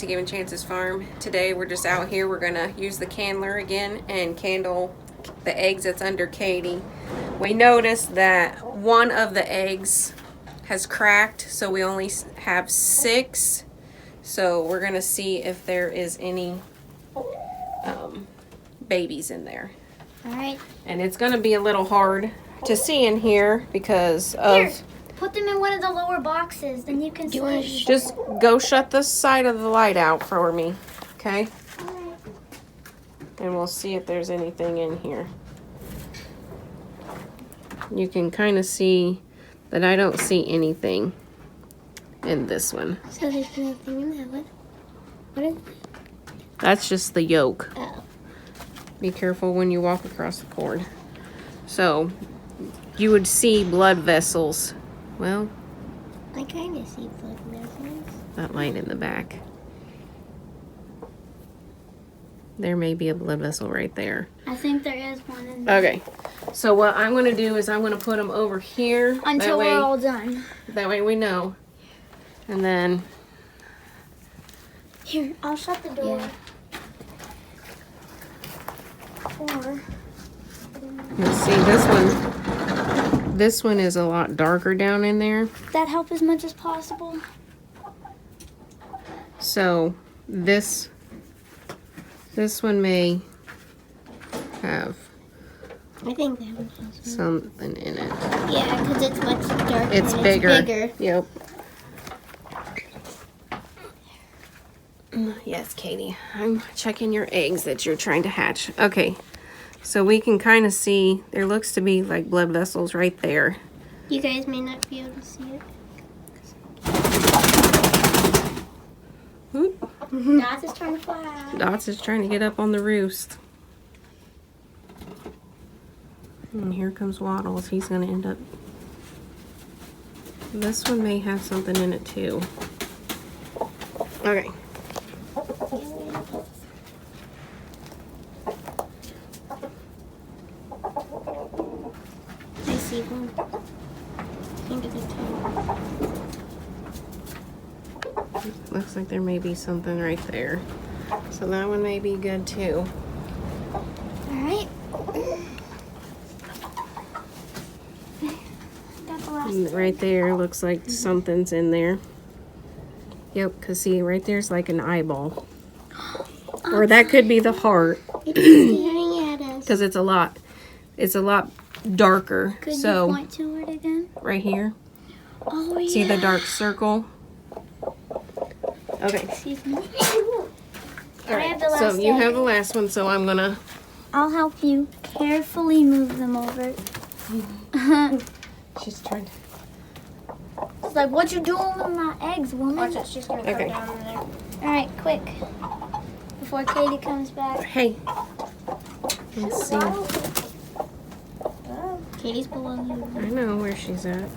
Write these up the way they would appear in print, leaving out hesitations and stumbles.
to Given Chances Farm. Today we're just out here. We're gonna use the candler again and candle the eggs that's under Katie. We noticed that one of the eggs has cracked, so we only have 6. So we're gonna see if there is any babies in there. All right. And it's gonna be a little hard to see in here because of... Here, put them in one of the lower boxes, then you can see. Just go shut the side of the light out for me, okay? Alright. And we'll see if there's anything in here. You can kind of see that I don't see anything in this one. So there's nothing in that one. What is it? That's just the yolk. Oh. Be careful when you walk across the cord. So, you would see blood vessels. Well, I kind of see blood vessels. that light in the back. There may be a blood vessel right there. I think there is one in there. Okay, so what I'm going to do is I'm going to put them over here. Until we're all done. That way we know. And then... Here, I'll shut the door. Yeah. Or... Let's see, this one is a lot darker down in there. That help as much as possible. So this one may have I think that one has something in it. Yeah, because it's much darker. It's and bigger. It's bigger. Yep. Yes, Katie. I'm checking your eggs that you're trying to hatch. Okay. So we can kind of see, there looks to be like blood vessels right there. You guys may not be able to see it. Oop. Dots is trying to fly. Dots is trying to get up on the roost. And here comes Waddles. He's going to end up... This one may have something in it too. Okay. I see one. I think it's a two. Looks like there may be something right there. So that one may be good too. Alright. Got the last And right there looks like something's in there. Yep, because see, right there's like an eyeball. Or that could be the heart. It's staring at us. Because it's a lot darker. Could So you point to it again? right here. Oh, yeah. See the dark circle? Okay. Excuse me. All right. have the So last you egg. have the last one, so I'm gonna... I'll help you carefully move them over. She's trying to... It's like, what you doing with my eggs, woman? Watch it, she's gonna come Okay. down in there. Alright, quick. Before Katie comes back. Hey. Let's see. Katie's below you. I know where she's at.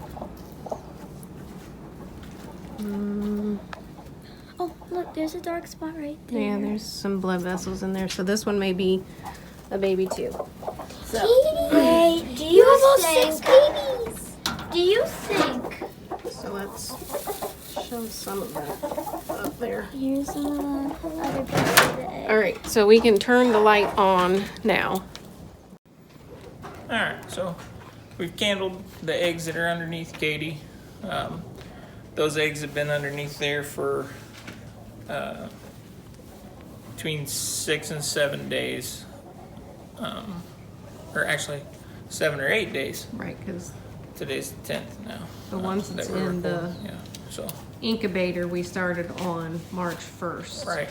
Oh, look, there's a dark spot right there. Yeah, there's some blood vessels in there. So this one may be a baby too. So, Katie! Wait, do you think... 6 babies! Do you think... so let's show some of that up there. Here's some of the other pieces of the egg. All right, so we can turn the light on now. Alright, so we've candled the eggs that are underneath Katie. Those eggs have been underneath there for between 6 and 7 days. Or actually 7 or 8 days. Right, because Today's the 10th now. The ones that that's we're in the- recording. Yeah, so, incubator we started on March 1st. right.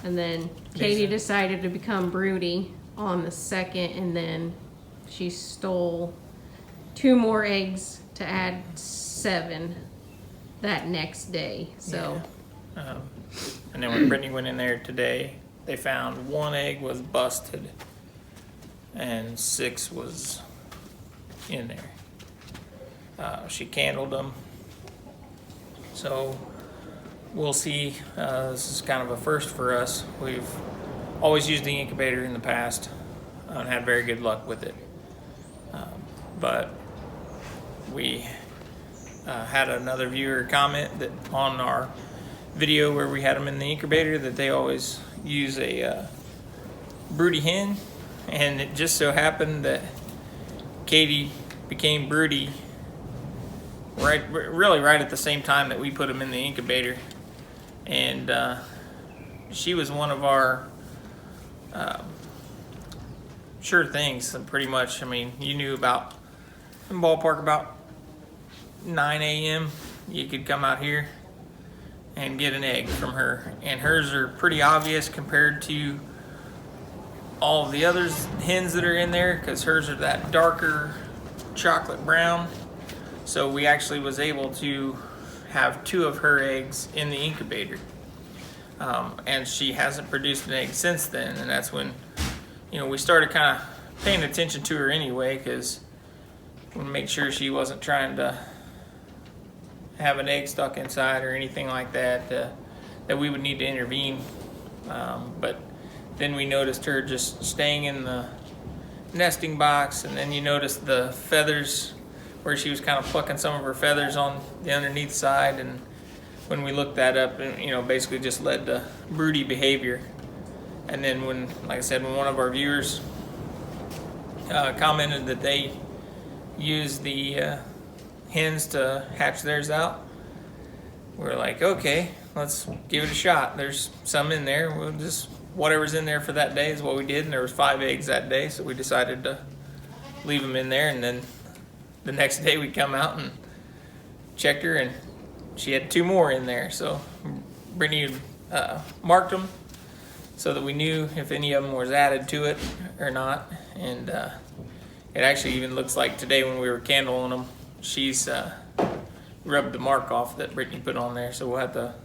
And then These Katie are- decided to become broody on the 2nd, and then she stole 2 more eggs to add 7 that next day. So, And then when Brittany went in there today, they found 1 egg was busted and 6 was in there. She candled them. So we'll see. This is kind of a first for us. We've always used the incubator in the past and had very good luck with it. But we had another viewer comment that on our video where we had them in the incubator that they always use a broody hen, and it just so happened that Katie became broody really right at the same time that we put them in the incubator. And she was one of our sure things, pretty much. I mean, you knew about, in ballpark, about 9 a.m. you could come out here and get an egg from her. And hers are pretty obvious compared to all of the other hens that are in there, because hers are that darker chocolate brown. So we actually was able to have 2 of her eggs in the incubator. And she hasn't produced an egg since then, and that's when, you know, we started kind of paying attention to her anyway, because we wanted to make sure she wasn't trying to have an egg stuck inside or anything like that, that we would need to intervene. But then we noticed her just staying in the nesting box, and then you noticed the feathers, where she was kind of plucking some of her feathers on the underneath side, and when we looked that up, and you know, basically just led to broody behavior. And then when, like I said, when one of our viewers commented that they use the hens to hatch theirs out, we're like, okay, let's give it a shot. There's some in there. We'll just, whatever's in there for that day is what we did, and there was 5 eggs that day, so we decided to leave them in there. And then the next day we come out and checked her, and she had 2 more in there. So Brittany marked them so that we knew if any of them was added to it or not. And it actually even looks like today when we were candling them, she's rubbed the mark off that Brittany put on there. So we'll have to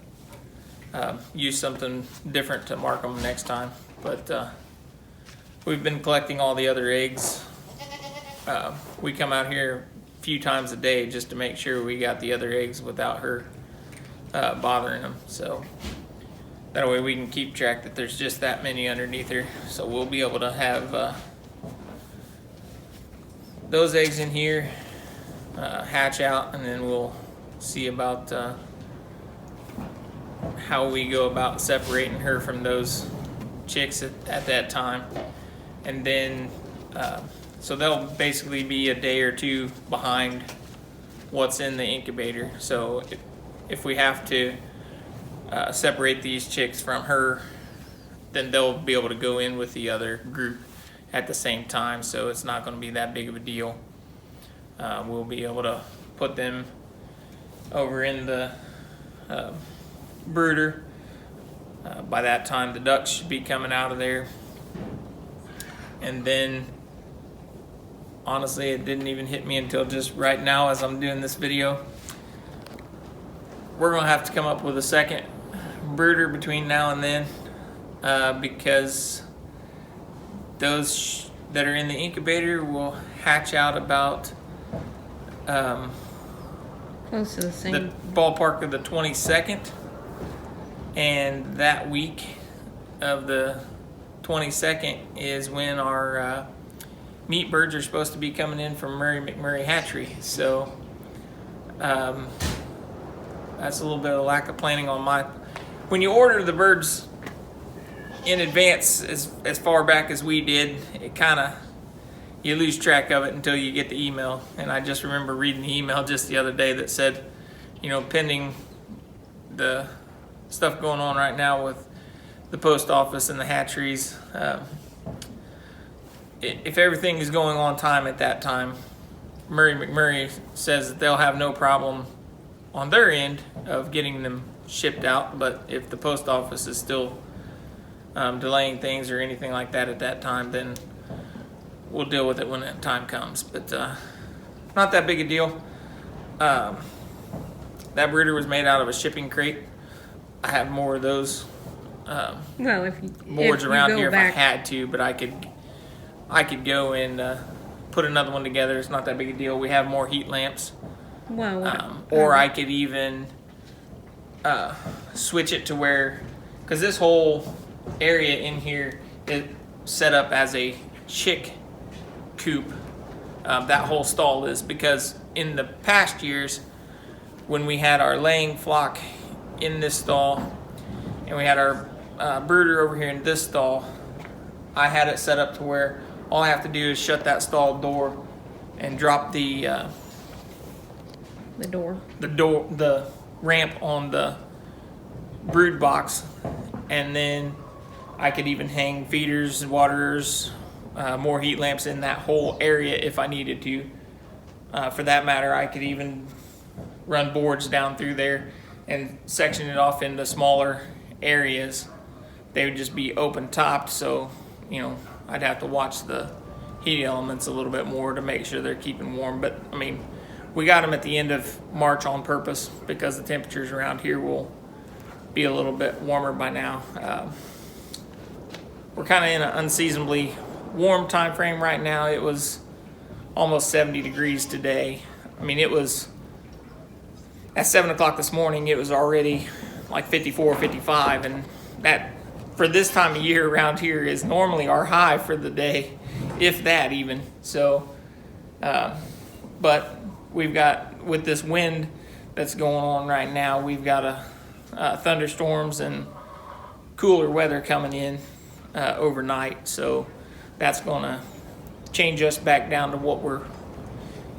use something different to mark them next time. But we've been collecting all the other eggs. We come out here a few times a day just to make sure we got the other eggs without her bothering them. So that way we can keep track that there's just that many underneath her. So we'll be able to have those eggs in here hatch out, and then we'll see about how we go about separating her from those chicks at that time. And then so they'll basically be a day or 2 behind what's in the incubator. So if we have to separate these chicks from her, then they'll be able to go in with the other group at the same time. So it's not going to be that big of a deal. We'll be able to put them over in the brooder. By that time, the ducks should be coming out of there. And then, honestly, it didn't even hit me until just right now as I'm doing this video. We're going to have to come up with a second brooder between now and then, because those that are in the incubator will hatch out about Close to the same. the ballpark of the 22nd, and that week of the 22nd is when our meat birds are supposed to be coming in from Murray McMurray Hatchery. So that's a little bit of lack of planning on my. When you order the birds in advance as far back as we did, it kind of, you lose track of it until you get the email. And I just remember reading the email just the other day that said, you know, pending the stuff going on right now with the post office and the hatcheries, if everything is going on time at that time, Murray McMurray says that they'll have no problem on their end of getting them shipped out. But if the post office is still delaying things or anything like that at that time, then we'll deal with it when that time comes. But not that big a deal. That brooder was made out of a shipping crate. I have more of those Well, boards around go here back, if I had to, but I could go and put another one together. It's not that big a deal. We have more heat lamps. Well, Or I could even switch it to where, because this whole area in here is set up as a chick coop. That whole stall is, because in the past years when we had our laying flock in this stall, and we had our brooder over here in this stall. I had it set up to where all I have to do is shut that stall door and drop the ramp on the brood box, and then I could even hang feeders and waterers, more heat lamps in that whole area if I needed to. For that matter, I could even run boards down through there and section it off into smaller areas. They would just be open topped, so I'd have to watch the heat elements a little bit more to make sure they're keeping warm. But I mean, we got them at the end of March on purpose because the temperatures around here will be a little bit warmer by now. We're kind of in an unseasonably warm time frame right now. It was almost 70 degrees today. I mean, it was at 7 o'clock this morning, it was already like 54, 55, and that for this time of year around here is normally our high for the day, if that even. So, but we've got, with this wind that's going on right now, we've got thunderstorms and cooler weather coming in overnight. So that's going to change us back down to what we're,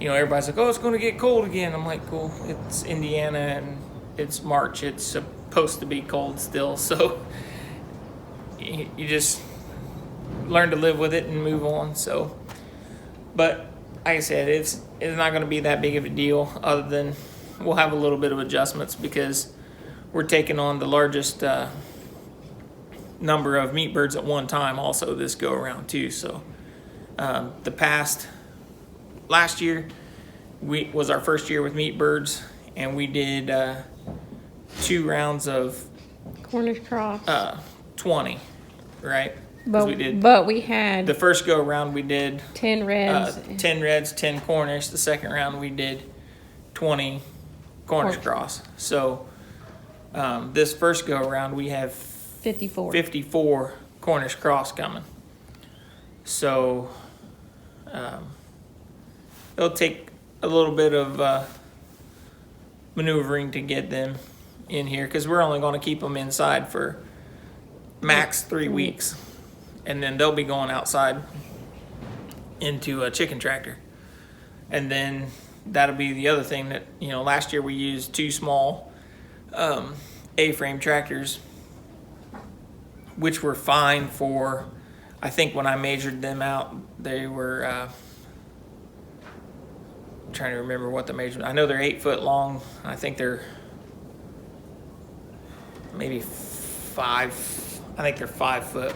everybody's like, oh, it's going to get cold again. I'm like, cool, it's Indiana and it's March. It's supposed to be cold still. So you just learn to live with it and move on. So, but like I said, it's not going to be that big of a deal, other than we'll have a little bit of adjustments because we're taking on the largest number of meat birds at one time also this go around too. So last year was our first year with meat birds, and we did 2 rounds of Cornish cross. 20, right? But we had the first go around we did 10 reds. 10 reds, 10 Cornish. The second round we did 20 Cornish cross. So this first go around we have 54 Cornish cross coming. So it'll take a little bit of maneuvering to get them in here, because we're only going to keep them inside for max 3 weeks, and then they'll be going outside into a chicken tractor. And then that'll be the other thing that, last year we used 2 small A-frame tractors, which were fine for, I think when I measured them out, they were, I'm trying to remember what the measurement, I know they're 8 foot long. I think they're maybe 5, I think they're 5 foot.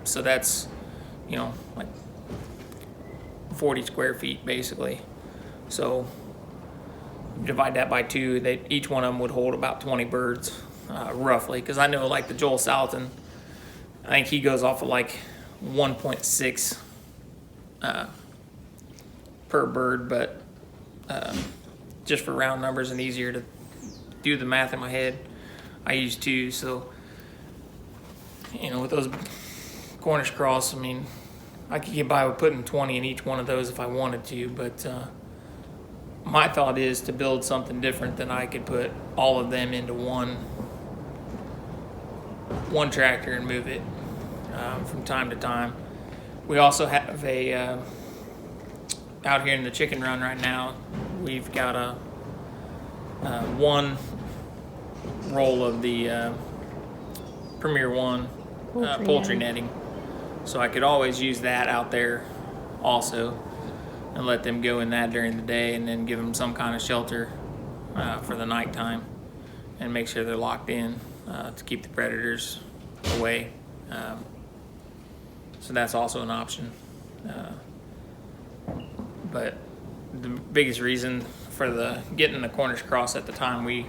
So that's, like 40 square feet basically. So divide that by 2, each one of them would hold about 20 birds, roughly. Because I know like the Joel Salatin, I think he goes off of like 1.6 per bird, but just for round numbers and easier to do the math in my head, I use 2. So, with those Cornish cross, I mean, I could get by with putting 20 in each one of those if I wanted to, but my thought is to build something different than I could put all of them into one tractor and move it from time to time. We also have out here in the chicken run right now, we've got a 1 roll of the Premier One poultry netting. So I could always use that out there also and let them go in that during the day, and then give them some kind of shelter for the nighttime and make sure they're locked in to keep the predators away. So that's also an option. But the biggest reason for getting the Cornish cross at the time we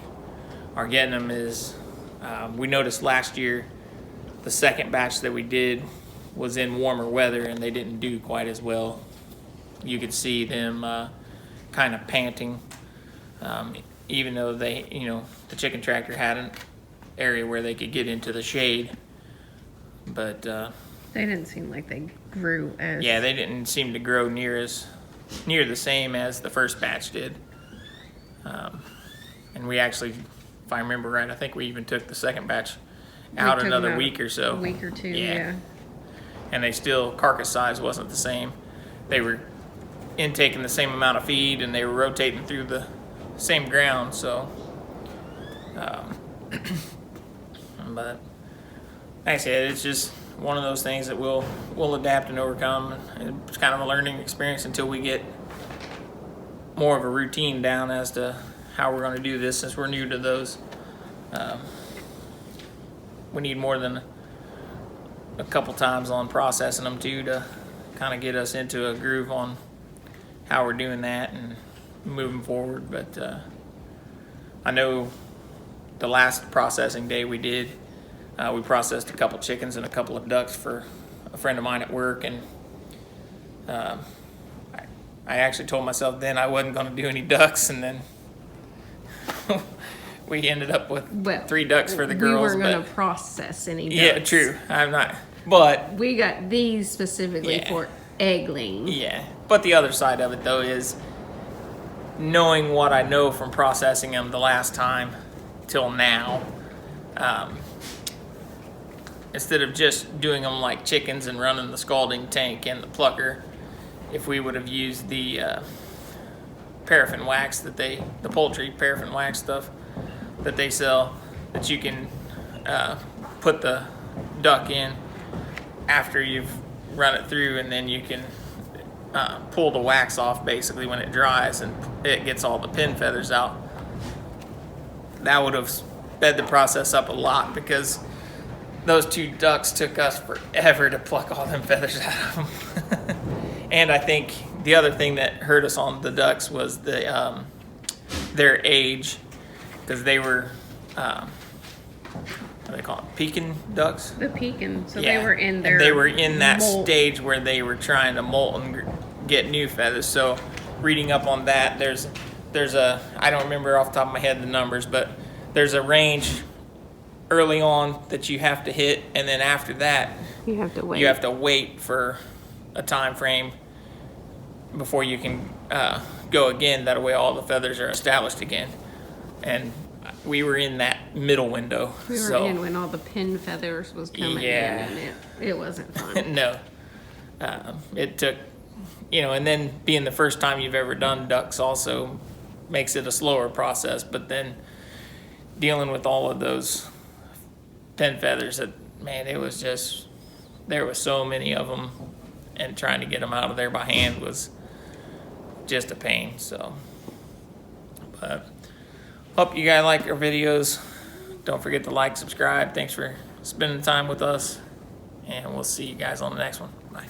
are getting them is we noticed last year the second batch that we did was in warmer weather and they didn't do quite as well. You could see them kind of panting, even though the chicken tractor had an area where they could get into the shade. But they didn't seem like they grew as... Yeah, they didn't seem to grow near the same as the first batch did. And we actually if I remember right. I think we even took the second batch out took another them out week or so. A week or two, Yeah. yeah. And they still, carcass size wasn't the same. They were intaking the same amount of feed, and they were rotating through the same ground. So, but like I said, it's just one of those things that we'll adapt and overcome. It's kind of a learning experience until we get more of a routine down as to how we're going to do this, since we're new to those. We need more than a couple times on processing them too, to kind of get us into a groove on how we're doing that and moving forward. But I know the last processing day we did, we processed a couple chickens and a couple of ducks for a friend of mine at work, and I actually told myself then I wasn't going to do any ducks, and then we ended up with 3 ducks for the girls. We weren't going but- to process any ducks. Yeah, true. I'm not, but We got these specifically Yeah. for egg laying. yeah. But the other side of it though is knowing what I know from processing them the last time till now. Instead of just doing them like chickens and running the scalding tank and the plucker, if we would have used the paraffin wax that the poultry paraffin wax stuff that they sell, that you can put the duck in after you've run it through, and then you can pull the wax off basically when it dries and it gets all the pin feathers out. That would have sped the process up a lot, because those 2 ducks took us forever to pluck all them feathers out of them. And I think the other thing that hurt us on the ducks was their age, because they were what do they call it? Pekin ducks. The Pekin. So Yeah. they were in And their they were in that molt. stage where they were trying to molt and get new feathers. So reading up on that, there's a, I don't remember off the top of my head the numbers, but there's a range early on that you have to hit, and then after that You have to wait. you have to wait for a time frame before you can go again. That way all the feathers are established again. And we were in that middle window. We were so in when all the pin feathers was coming Yeah. in, and it wasn't fun. no. It took, and then being the first time you've ever done ducks also makes it a slower process. But then dealing with all of those pin feathers, it was just, there was so many of them, and trying to get them out of there by hand was just a pain. So, but hope you guys like our videos. Don't forget to like, subscribe. Thanks for spending time with us, and we'll see you guys on the next one. Bye.